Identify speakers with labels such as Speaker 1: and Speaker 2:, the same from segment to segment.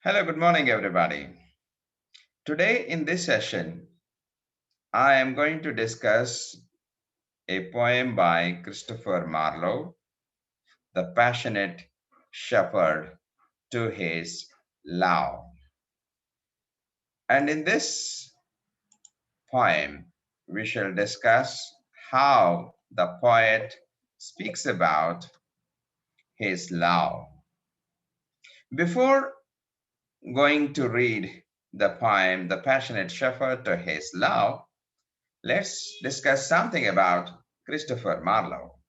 Speaker 1: Hello, good morning, everybody. Today, in this session, I am going to discuss a poem by Christopher Marlowe, The Passionate Shepherd to His Love. And in this poem, we shall discuss how the poet speaks about his love. Before going to read the poem, The Passionate Shepherd to His Love, let's discuss something about Christopher Marlowe.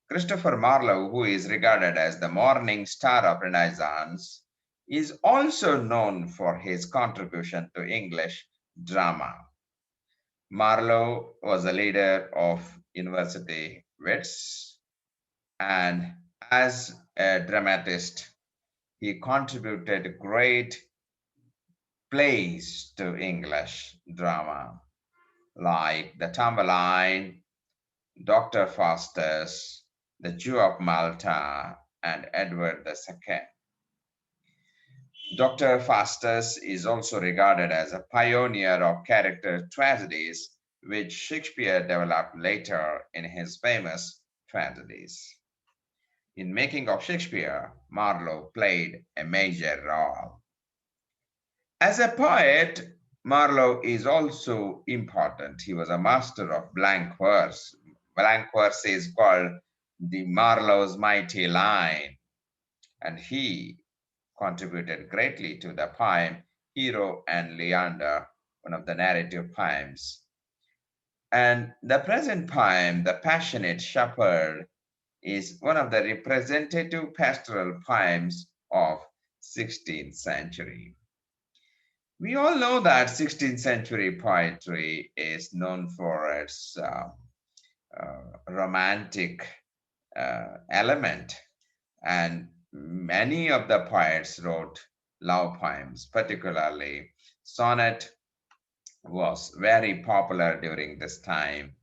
Speaker 1: Christopher Marlowe, who is regarded as the morning star of Renaissance, is also known for his contribution to English drama. Marlowe was a leader of university wits, and as a dramatist, he contributed great plays to English drama, like The Tamburlaine, Dr. Faustus, The Jew of Malta, and Edward II. Dr. Faustus is also regarded as a pioneer of character tragedies, which Shakespeare developed later in his famous tragedies. In making of Shakespeare, Marlowe played a major role. As a poet, Marlowe is also important. He was a master of blank verse. Blank verse is called the Marlowe's mighty line, and he contributed greatly to the poem Hero and Leander, one of the narrative poems. And the present poem, The Passionate Shepherd, is one of the representative pastoral poems of 16th century. We all know that 16th century poetry is known for its romantic element, and many of the poets wrote love poems. Particularly sonnet was very popular during this time.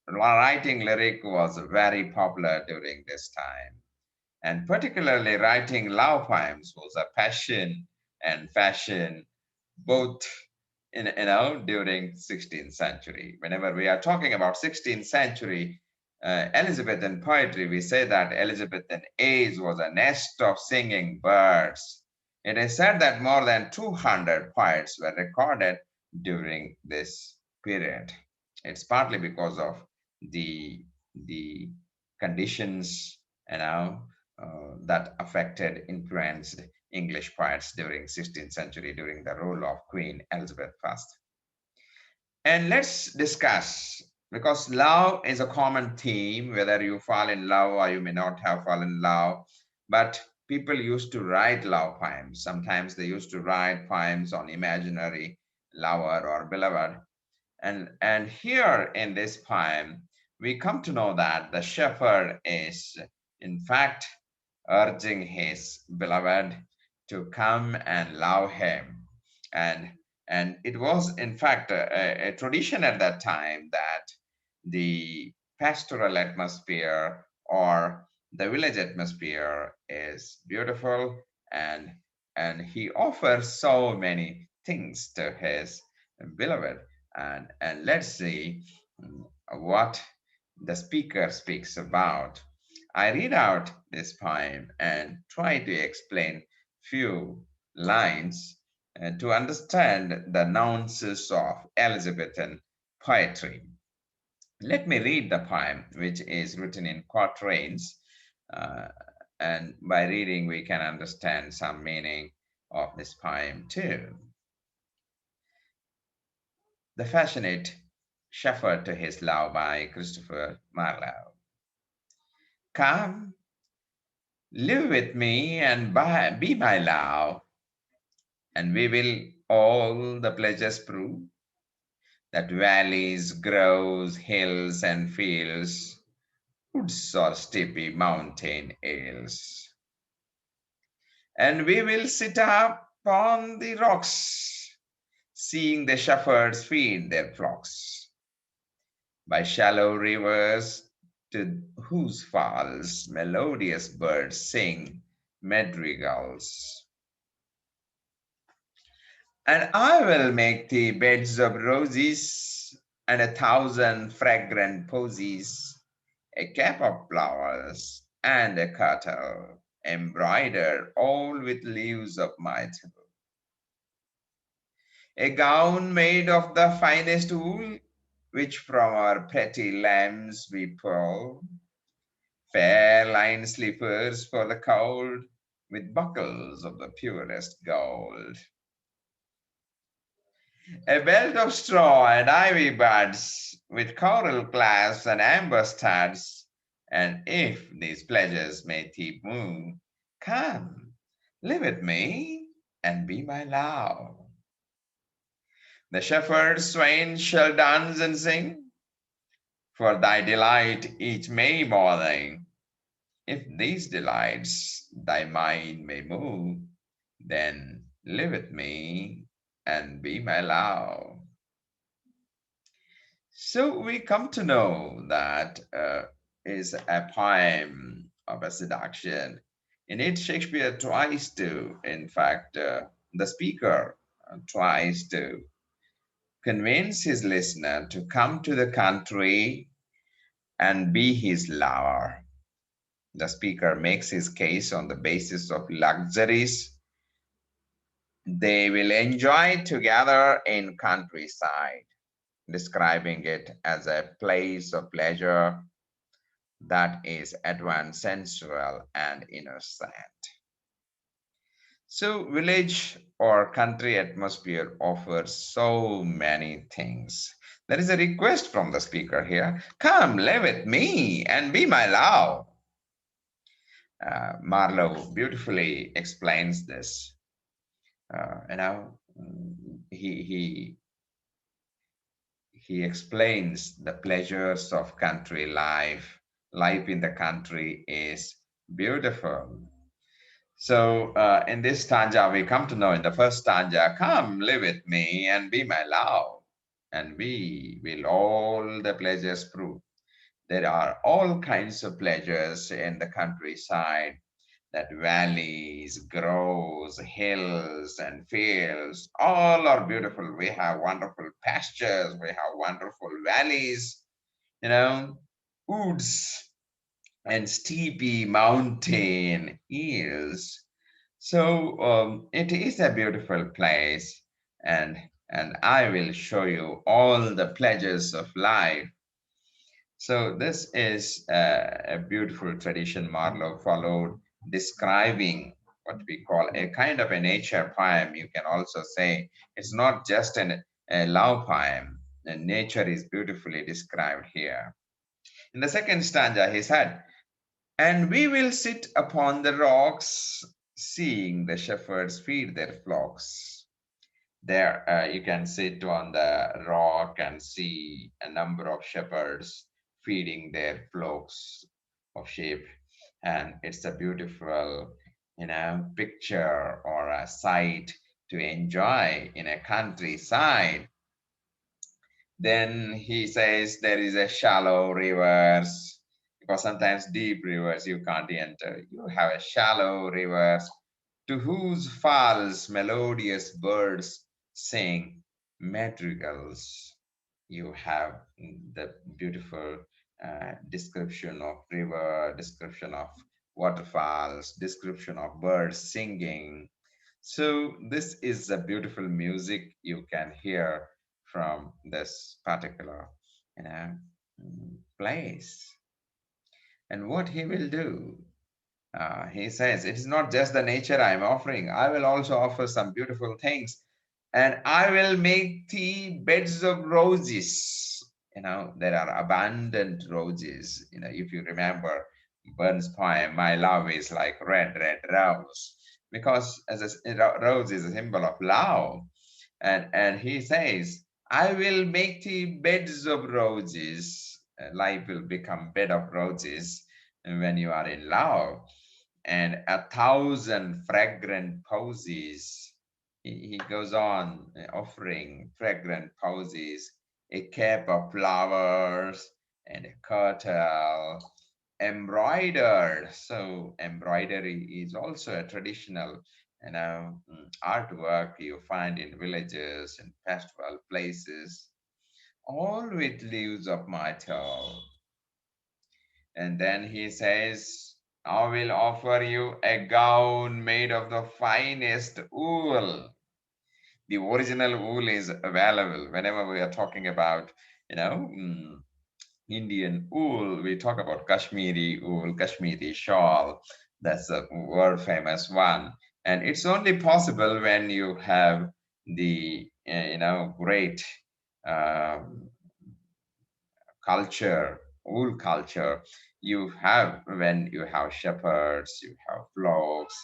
Speaker 1: Writing lyric was very popular during this time, and particularly writing love poems was a passion and fashion, both during 16th century. Whenever we are talking about 16th century Elizabethan poetry, we say that Elizabethan age was a nest of singing birds. It is said that more than 200 poets were recorded during this period. It's partly because of the conditions, that affected, influenced English poets during 16th century during the rule of Queen Elizabeth I. And let's discuss, because love is a common theme, whether you fall in love or you may not have fallen in love. But people used to write love poems. Sometimes they used to write poems on imaginary lover or beloved. And here in this poem, we come to know that the shepherd is, in fact, urging his beloved to come and love him. And and it was, in fact, a tradition at that time that the pastoral atmosphere or the village atmosphere is beautiful, and he offers so many things to his beloved. And let's see what the speaker speaks about. I read out this poem and try to explain few lines to understand the nuances of Elizabethan poetry. Let me read the poem, which is written in quatrains, uh, and by reading, we can understand some meaning of this poem too. The Passionate Shepherd to His Love by Christopher Marlowe. Come, live with me and be my love, and we will all the pleasures prove, that valleys, groves, hills, and fields, woods or steepy mountain hills. And we will sit upon the rocks, seeing the shepherds feed their flocks, by shallow rivers to whose falls melodious birds sing madrigals. And I will make thee beds of roses and 1,000 fragrant posies, a cap of flowers and a kirtle embroidered all with leaves of myrtle, a gown made of the finest wool, which from our pretty lambs we pull, fair lined slippers for the cold, with buckles of the purest gold, a belt of straw and ivy buds, with coral clasps and amber studs. And if these pleasures may thee move, come, live with me, and be my love. The shepherd swain shall dance and sing for thy delight each May morning. If these delights thy mind may move, then live with me and be my love. So we come to know that is a poem of a seduction. In it, Shakespeare tries to, in fact, the speaker tries to convince his listener to come to the country and be his lover. The speaker makes his case on the basis of luxuries they will enjoy together in countryside, describing it as a place of pleasure that is advanced, sensual, and innocent. So, village or country atmosphere offers so many things. There is a request from the speaker here: come, live with me and be my love. Marlowe beautifully explains this. He explains the pleasures of country life. Life in the country is beautiful. So, in this stanza, we come to know in the first stanza, come live with me and be my love, and we will all the pleasures prove. There are all kinds of pleasures in the countryside, that valleys, groves, hills, and fields, all are beautiful. We have wonderful pastures, we have wonderful valleys, you know, woods, and steepy mountain hills. So it is a beautiful place, and I will show you all the pleasures of life. So this is a beautiful tradition Marlowe followed, describing what we call a kind of a nature poem. You can also say it's not just a love poem. And nature is beautifully described here. In the second stanza, he said, and we will sit upon the rocks, seeing the shepherds feed their flocks. There, you can sit on the rock and see a number of shepherds feeding their flocks of sheep, and it's a beautiful, picture or a sight to enjoy in a countryside. Then he says there is a shallow rivers, because sometimes deep rivers you can't enter. You have a shallow rivers to whose falls melodious birds sing madrigals. You have the beautiful description of river, description of waterfalls, description of birds singing. So this is a beautiful music you can hear from this particular, you know, place. And what he will do, he says, it is not just the nature I am offering. I will also offer some beautiful things, and I will make thee beds of roses. There are abundant roses. If you remember Burns' poem, my love is like red, red rose, because rose is a symbol of love. And he says, I will make thee beds of roses. Life will become bed of roses when you are in love, and 1,000 fragrant posies. He goes on offering fragrant posies, a cap of flowers, and a kirtle embroidered. So embroidery is also a traditional. artwork you find in villages and festival places, all with leaves of myrtle. And then he says, I will offer you a gown made of the finest wool. The original wool is available whenever we are talking about, you know, Indian wool. We talk about Kashmiri wool, Kashmiri shawl. That's a world famous one. And it's only possible when you have the, great um, culture, wool culture you have when you have shepherds, you have flocks,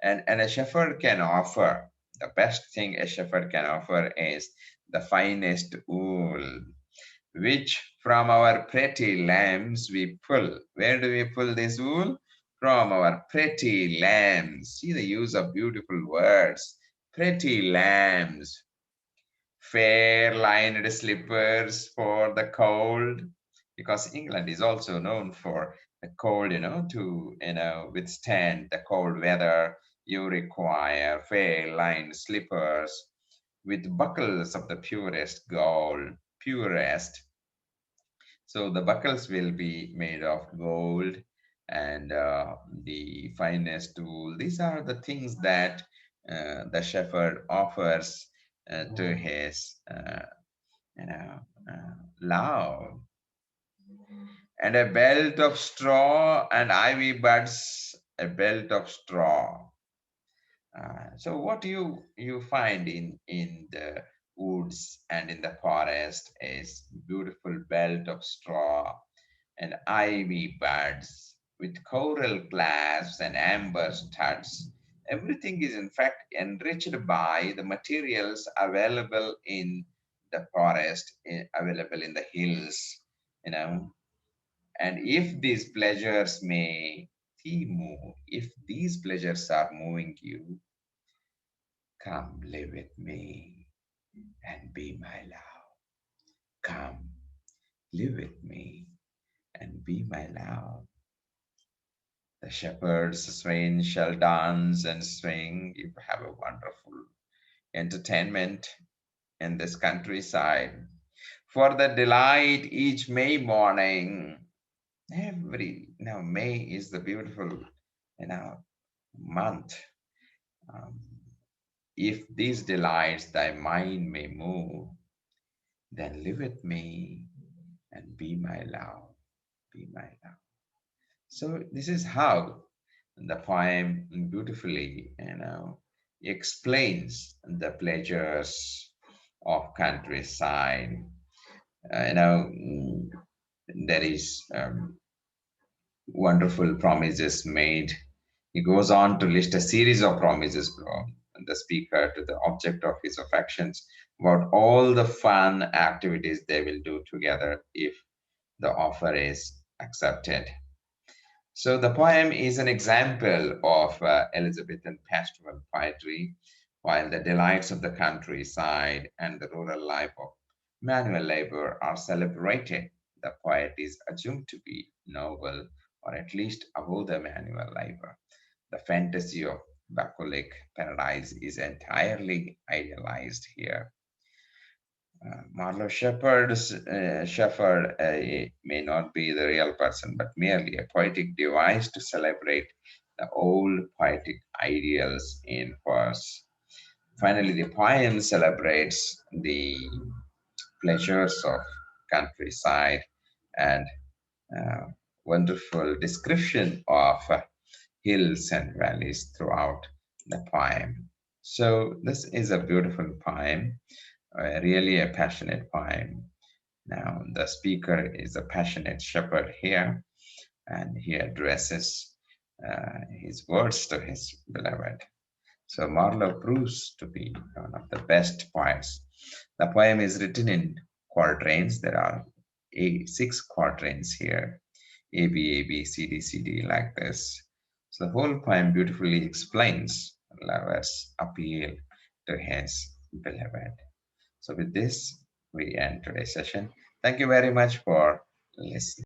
Speaker 1: and a shepherd can offer. The best thing a shepherd can offer is the finest wool, which from our pretty lambs we pull. Where do we pull this wool? From our pretty lambs. See the use of beautiful words. Pretty lambs, fair lined slippers for the cold, because England is also known for the cold, to withstand the cold weather. You require fair lined slippers with buckles of the purest gold, purest. So the buckles will be made of gold and the finest wool. These are the things that the shepherd offers to his you know, love. And a belt of straw and ivy buds, a belt of straw. So what you find in the woods and in the forest is beautiful belt of straw and ivy buds with coral clasps and amber studs. Everything is in fact enriched by the materials available in the forest, available in the hills, you know. And if these pleasures may move, if these pleasures are moving you, come live with me and be my love. Come live with me and be my love. The shepherds' swain shall dance and swing. You have a wonderful entertainment in this countryside. For the delight each May morning, May is the beautiful, month. Um, if these delights thy mind may move, then live with me and be my love, be my love. So this is how the poem beautifully, explains the pleasures of countryside. There is wonderful promises made. He goes on to list a series of promises from the speaker to the object of his affections about all the fun activities they will do together if the offer is accepted. So the poem is an example of Elizabethan pastoral poetry, while the delights of the countryside and the rural life of manual labor are celebrated. The poet is assumed to be noble, or at least above the manual labor. The fantasy of bucolic paradise is entirely idealized here. Marlowe Shepherd may not be the real person, but merely a poetic device to celebrate the old poetic ideals in verse. Finally, the poem celebrates the pleasures of countryside and uh, wonderful description of hills and valleys throughout the poem. So, this is a beautiful poem, really a passionate poem. Now, the speaker is a passionate shepherd here, and he addresses his words to his beloved. So, Marlowe proves to be one of the best poets. The poem is written in quatrains. There are six quatrains here: A, B, A, B, C, D, C, D, like this. So, the whole poem beautifully explains the lover's appeal to his beloved. So, with this, we end today's session. Thank you very much for listening.